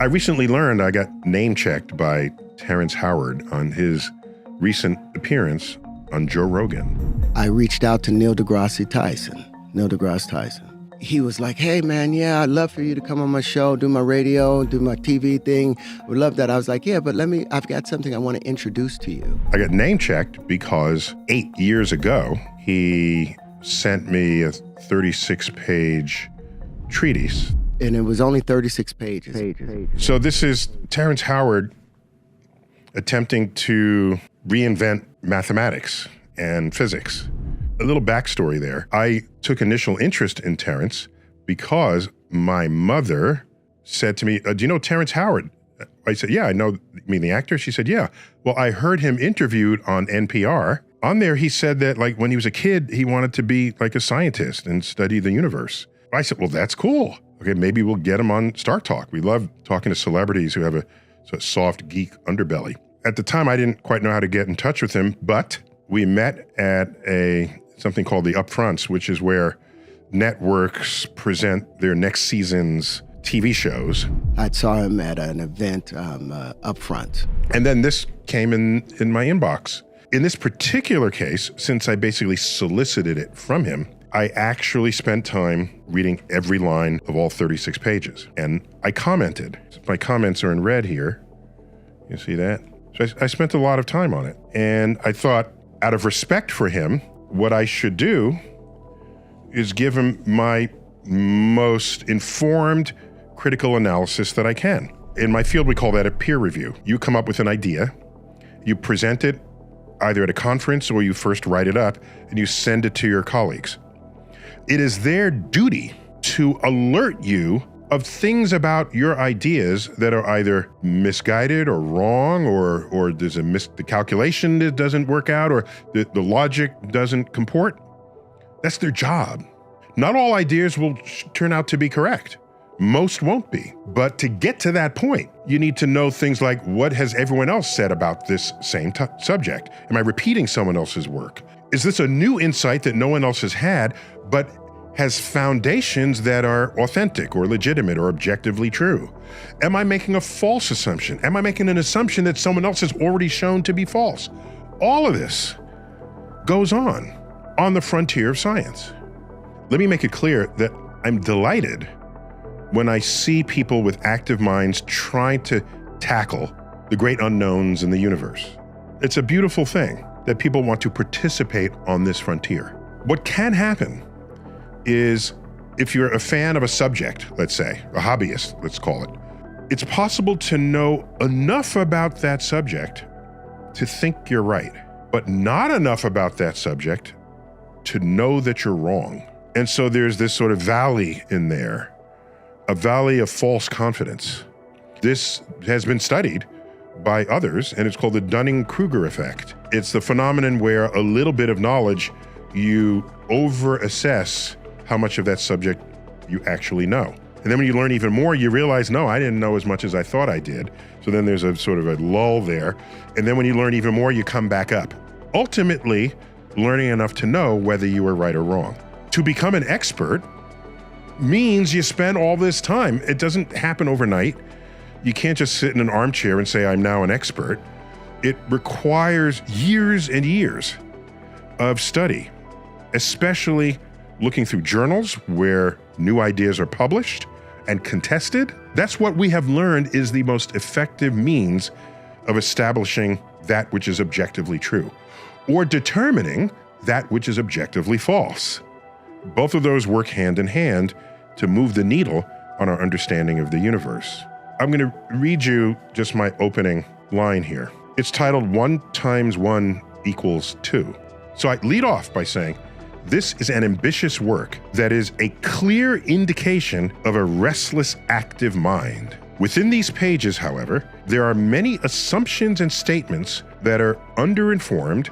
I recently learned I got name-checked by Terrence Howard on his recent appearance on Joe Rogan. I reached out to deGrasse Tyson. He was like, hey man, yeah, I'd love for you to come on my show, do my radio, do my TV thing. Would love that. I was like, yeah, but I've got something I want to introduce to you. I got name-checked because 8 years ago, he sent me a 36-page treatise. And it was only 36 pages. So this is Terrence Howard attempting to reinvent mathematics and physics. A little backstory there. I took initial interest in Terrence because my mother said to me, do you know Terrence Howard? I said, yeah, I know. You mean the actor? She said, yeah. Well, I heard him interviewed on NPR. On there, he said that like when he was a kid, he wanted to be like a scientist and study the universe. I said, well, that's cool. Okay, maybe we'll get him on Star Talk. We love talking to celebrities who have a sort of soft geek underbelly. At the time, I didn't quite know how to get in touch with him, but we met at something called the Upfronts, which is where networks present their next season's TV shows. I saw him at an event Upfront. And then this came in my inbox. In this particular case, since I basically solicited it from him, I actually spent time reading every line of all 36 pages. And I commented. My comments are in red here. You see that? So I spent a lot of time on it. And I thought, out of respect for him, what I should do is give him my most informed critical analysis that I can. In my field, we call that a peer review. You come up with an idea, you present it either at a conference or you first write it up and you send it to your colleagues. It is their duty to alert you of things about your ideas that are either misguided or wrong, or there's the calculation that doesn't work out, or the logic doesn't comport. That's their job. Not all ideas will turn out to be correct. Most won't be. But to get to that point, you need to know things like, what has everyone else said about this same subject? Am I repeating someone else's work? Is this a new insight that no one else has had, but has foundations that are authentic or legitimate or objectively true? Am I making a false assumption? Am I making an assumption that someone else has already shown to be false? All of this goes on the frontier of science. Let me make it clear that I'm delighted when I see people with active minds trying to tackle the great unknowns in the universe. It's a beautiful thing that people want to participate on this frontier. What can happen is, if you're a fan of a subject, let's say, a hobbyist, let's call it, it's possible to know enough about that subject to think you're right, but not enough about that subject to know that you're wrong. And so there's this sort of valley in there, a valley of false confidence. This has been studied by others, and it's called the Dunning-Kruger effect. It's the phenomenon where a little bit of knowledge, you over-assess how much of that subject you actually know. And then when you learn even more, you realize, no, I didn't know as much as I thought I did. So then there's a sort of a lull there. And then when you learn even more, you come back up. Ultimately, learning enough to know whether you were right or wrong. To become an expert means you spend all this time. It doesn't happen overnight. You can't just sit in an armchair and say, I'm now an expert. It requires years and years of study, especially looking through journals where new ideas are published and contested. That's what we have learned is the most effective means of establishing that which is objectively true, or determining that which is objectively false. Both of those work hand in hand to move the needle on our understanding of the universe. I'm going to read you just my opening line here. It's titled 1 × 1 = 2. So I lead off by saying, this is an ambitious work that is a clear indication of a restless, active mind. Within these pages, however, there are many assumptions and statements that are underinformed,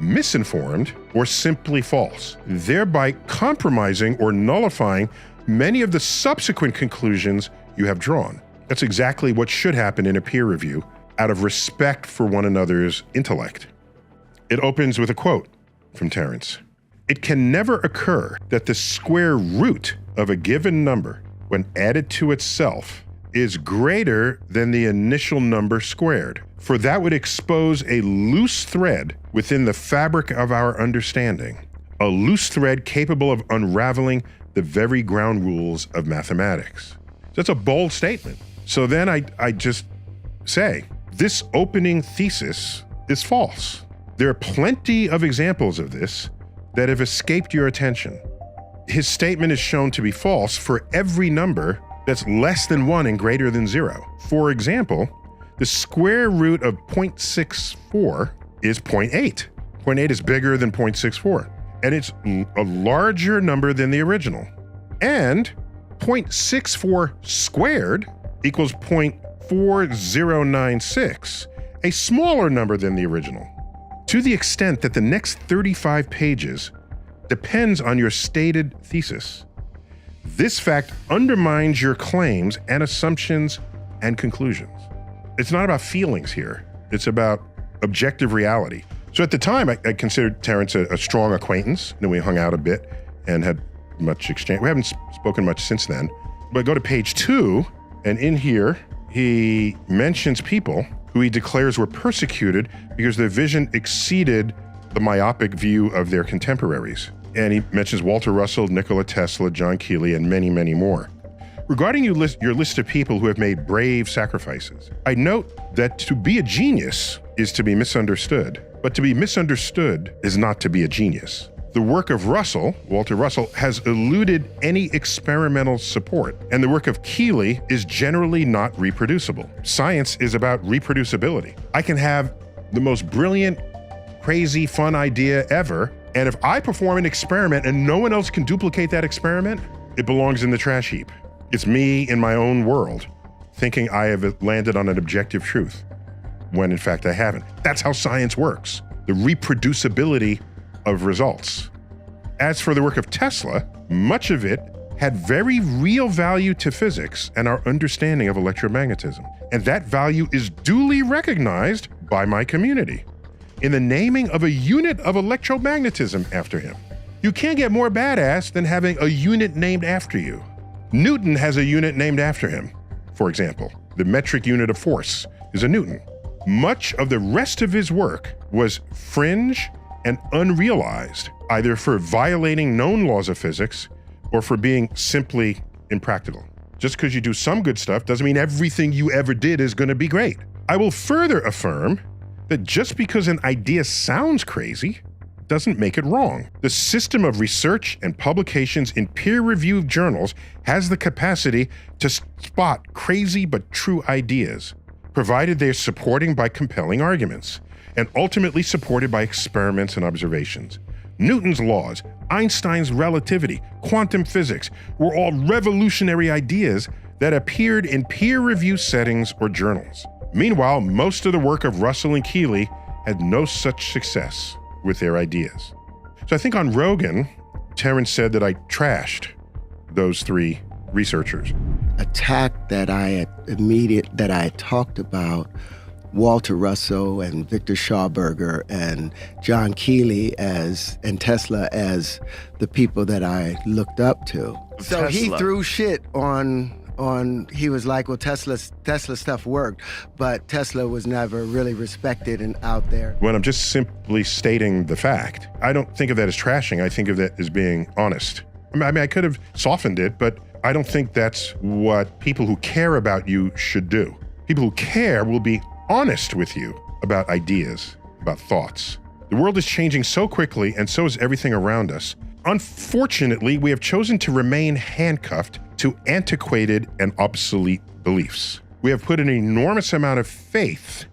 misinformed, or simply false, thereby compromising or nullifying many of the subsequent conclusions you have drawn. That's exactly what should happen in a peer review, out of respect for one another's intellect. It opens with a quote from Terrence. It can never occur that the square root of a given number, when added to itself, is greater than the initial number squared, for that would expose a loose thread within the fabric of our understanding, a loose thread capable of unraveling the very ground rules of mathematics. That's a bold statement. So then I just say, this opening thesis is false. There are plenty of examples of this that have escaped your attention. His statement is shown to be false for every number that's less than 1 and greater than 0. For example, the square root of 0.64 is 0.8. 0.8 is bigger than 0.64, and it's a larger number than the original. And 0.64 squared equals 0.4096, a smaller number than the original. To the extent that the next 35 pages depends on your stated thesis, this fact undermines your claims and assumptions and conclusions. It's not about feelings here. It's about objective reality. So at the time, I considered Terrence a strong acquaintance, and we hung out a bit and had much exchange. We haven't spoken much since then. But go to page 2, and in here, he mentions people who he declares were persecuted because their vision exceeded the myopic view of their contemporaries. And he mentions Walter Russell, Nikola Tesla, John Keely, and many, many more. Regarding your list of people who have made brave sacrifices, I note that to be a genius is to be misunderstood, but to be misunderstood is not to be a genius. The work of Russell, Walter Russell, has eluded any experimental support, and the work of Keely is generally not reproducible. Science is about reproducibility. I can have the most brilliant, crazy, fun idea ever, and if I perform an experiment and no one else can duplicate that experiment, it belongs in the trash heap. It's me in my own world, thinking I have landed on an objective truth, when in fact I haven't. That's how science works, the reproducibility of results. As for the work of Tesla, much of it had very real value to physics and our understanding of electromagnetism. And that value is duly recognized by my community in the naming of a unit of electromagnetism after him. You can't get more badass than having a unit named after you. Newton has a unit named after him. For example, the metric unit of force is a Newton. Much of the rest of his work was fringe and unrealized, either for violating known laws of physics or for being simply impractical. Just because you do some good stuff doesn't mean everything you ever did is going to be great. I will further affirm that just because an idea sounds crazy doesn't make it wrong. The system of research and publications in peer-reviewed journals has the capacity to spot crazy but true ideas, provided they're supporting by compelling arguments, and ultimately supported by experiments and observations. Newton's laws, Einstein's relativity, quantum physics were all revolutionary ideas that appeared in peer-review settings or journals. Meanwhile, most of the work of Russell and Keely had no such success with their ideas. So I think on Rogan, Terrence said that I trashed those three researchers. Attack that I had talked about Walter Russell and Victor Schauberger and John Keely and Tesla as the people that I looked up to. So he threw shit on he was like, well, Tesla stuff worked, but Tesla was never really respected and out there. When I'm just simply stating the fact, I don't think of that as trashing. I think of that as being honest. I mean, I could have softened it, but I don't think that's what people who care about you should do. People who care will be honest with you about ideas, about thoughts. The world is changing so quickly, and so is everything around us. Unfortunately, we have chosen to remain handcuffed to antiquated and obsolete beliefs. We have put an enormous amount of faith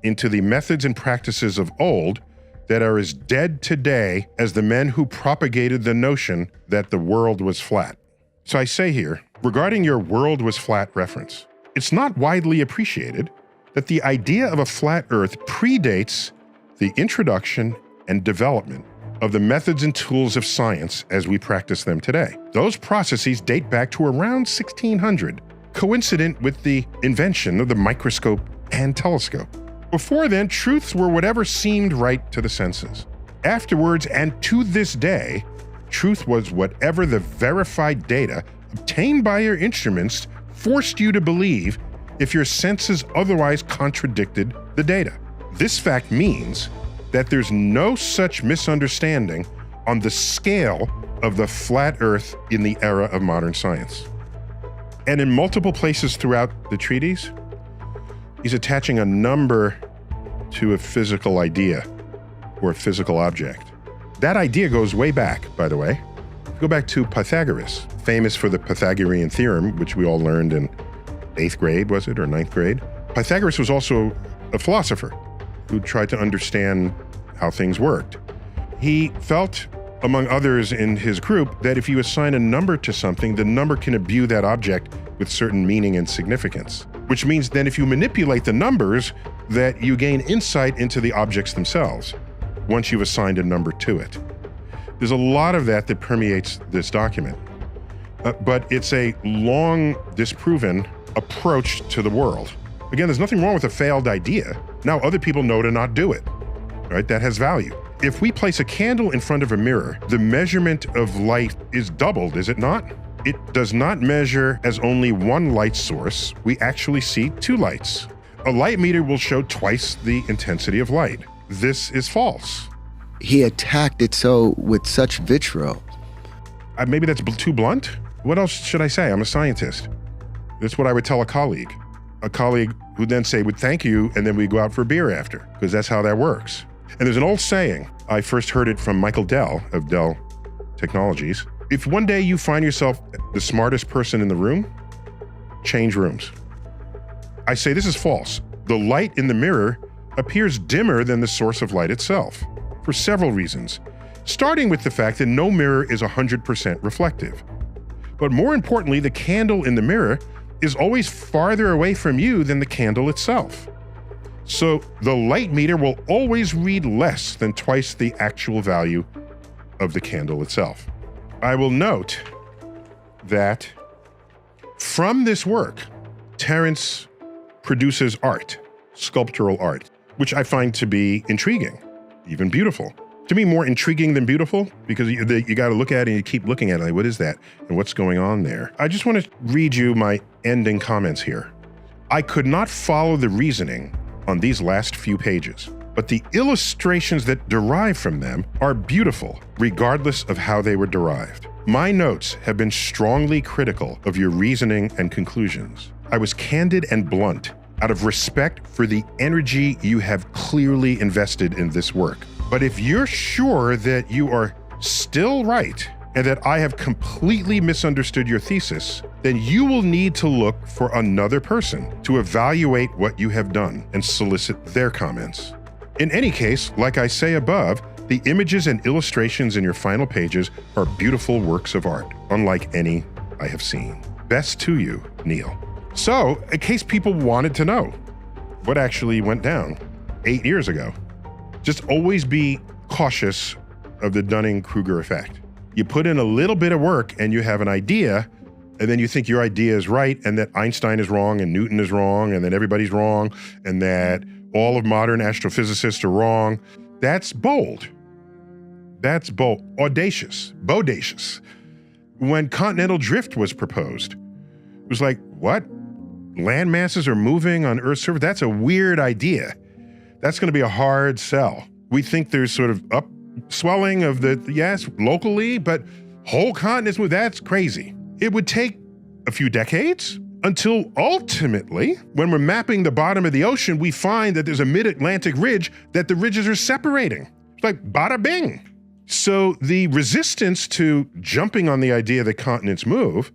into the methods and practices of old that are as dead today as the men who propagated the notion that the world was flat. So I say here, regarding your world was flat reference, it's not widely appreciated that the idea of a flat Earth predates the introduction and development of the methods and tools of science as we practice them today. Those processes date back to around 1600, coincident with the invention of the microscope and telescope. Before then, truths were whatever seemed right to the senses. Afterwards, and to this day, truth was whatever the verified data obtained by your instruments forced you to believe if your senses otherwise contradicted the data. This fact means that there's no such misunderstanding on the scale of the flat Earth in the era of modern science. And in multiple places throughout the treatise, he's attaching a number to a physical idea or a physical object. That idea goes way back, by the way. Go back to Pythagoras, famous for the Pythagorean theorem, which we all learned in 8th grade, was it, or 9th grade? Pythagoras was also a philosopher who tried to understand how things worked. He felt, among others in his group, that if you assign a number to something, the number can imbue that object with certain meaning and significance, which means then if you manipulate the numbers, that you gain insight into the objects themselves once you've assigned a number to it. There's a lot of that permeates this document, but it's a long disproven approach to the world. Again, there's nothing wrong with a failed idea. Now other people know to not do it, right? That has value. If we place a candle in front of a mirror, the measurement of light is doubled, is it not? It does not measure as only one light source. We actually see two lights. A light meter will show twice the intensity of light. This is false. He attacked it with such vitriol. Maybe that's too blunt. What else should I say? I'm a scientist. That's what I would tell a colleague who then say, "Would thank you," and then we go out for beer after, because that's how that works. And there's an old saying, I first heard it from Michael Dell of Dell Technologies. If one day you find yourself the smartest person in the room, change rooms. I say this is false. The light in the mirror appears dimmer than the source of light itself, for several reasons, starting with the fact that no mirror is 100% reflective. But more importantly, the candle in the mirror is always farther away from you than the candle itself. So the light meter will always read less than twice the actual value of the candle itself. I will note that from this work, Terrence produces art, sculptural art, which I find to be intriguing, even beautiful. To me, more intriguing than beautiful, because you got to look at it and you keep looking at it, like, what is that? And what's going on there? I just want to read you my ending comments here. I could not follow the reasoning on these last few pages, but the illustrations that derive from them are beautiful, regardless of how they were derived. My notes have been strongly critical of your reasoning and conclusions. I was candid and blunt out of respect for the energy you have clearly invested in this work. But if you're sure that you are still right and that I have completely misunderstood your thesis, then you will need to look for another person to evaluate what you have done and solicit their comments. In any case, like I say above, the images and illustrations in your final pages are beautiful works of art, unlike any I have seen. Best to you, Neil. So, in case people wanted to know what actually went down 8 years ago, just always be cautious of the Dunning-Kruger effect. You put in a little bit of work and you have an idea, and then you think your idea is right and that Einstein is wrong and Newton is wrong and that everybody's wrong and that all of modern astrophysicists are wrong. That's bold. That's bold. Audacious. Bodacious. When continental drift was proposed, it was like, what? Land masses are moving on Earth's surface? That's a weird idea. That's going to be a hard sell. We think there's sort of upswelling of yes, locally, but whole continents move, that's crazy. It would take a few decades until ultimately, when we're mapping the bottom of the ocean, we find that there's a mid-Atlantic ridge that the ridges are separating. It's like bada bing. So the resistance to jumping on the idea that continents move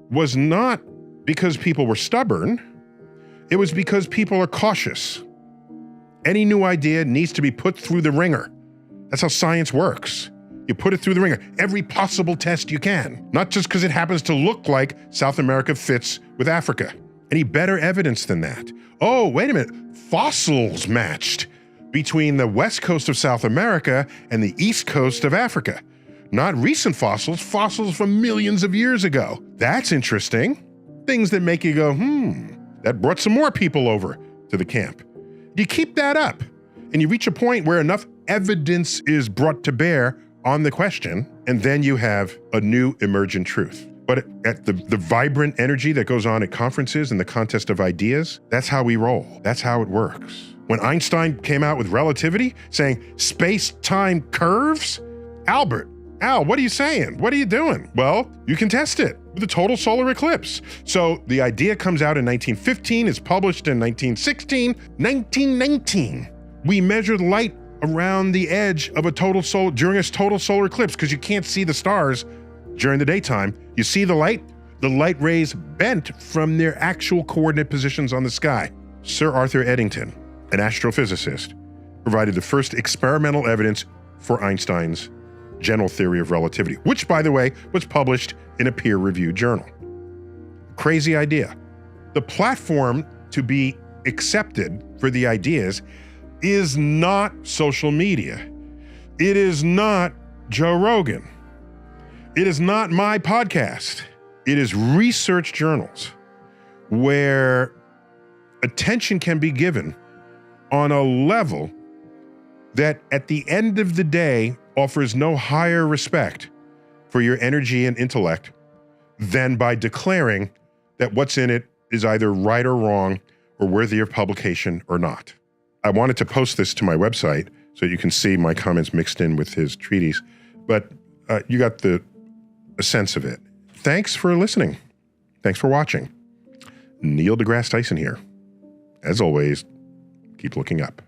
was not because people were stubborn. It was because people are cautious. Any new idea needs to be put through the ringer. That's how science works. You put it through the ringer, every possible test you can, not just because it happens to look like South America fits with Africa. Any better evidence than that? Oh, wait a minute, fossils matched between the west coast of South America and the east coast of Africa. Not recent fossils, fossils from millions of years ago. That's interesting. Things that make you go, that brought some more people over to the camp. You keep that up, and you reach a point where enough evidence is brought to bear on the question, and then you have a new emergent truth. But at the vibrant energy that goes on at conferences and the contest of ideas, that's how we roll. That's how it works. When Einstein came out with relativity, saying space-time curves, Al, what are you saying? What are you doing? Well, you can test it with a total solar eclipse. So the idea comes out in 1915, is published in 1916, 1919. We measured light around the edge of during a total solar eclipse, because you can't see the stars during the daytime. You see the light rays bent from their actual coordinate positions on the sky. Sir Arthur Eddington, an astrophysicist, provided the first experimental evidence for Einstein's general theory of relativity, which, by the way, was published in a peer-reviewed journal. Crazy idea. The platform to be accepted for the ideas is not social media. It is not Joe Rogan. It is not my podcast. It is research journals where attention can be given on a level that at the end of the day offers no higher respect for your energy and intellect than by declaring that what's in it is either right or wrong or worthy of publication or not. I wanted to post this to my website so you can see my comments mixed in with his treatise, but you got a sense of it. Thanks for listening. Thanks for watching. Neil deGrasse Tyson here. As always, keep looking up.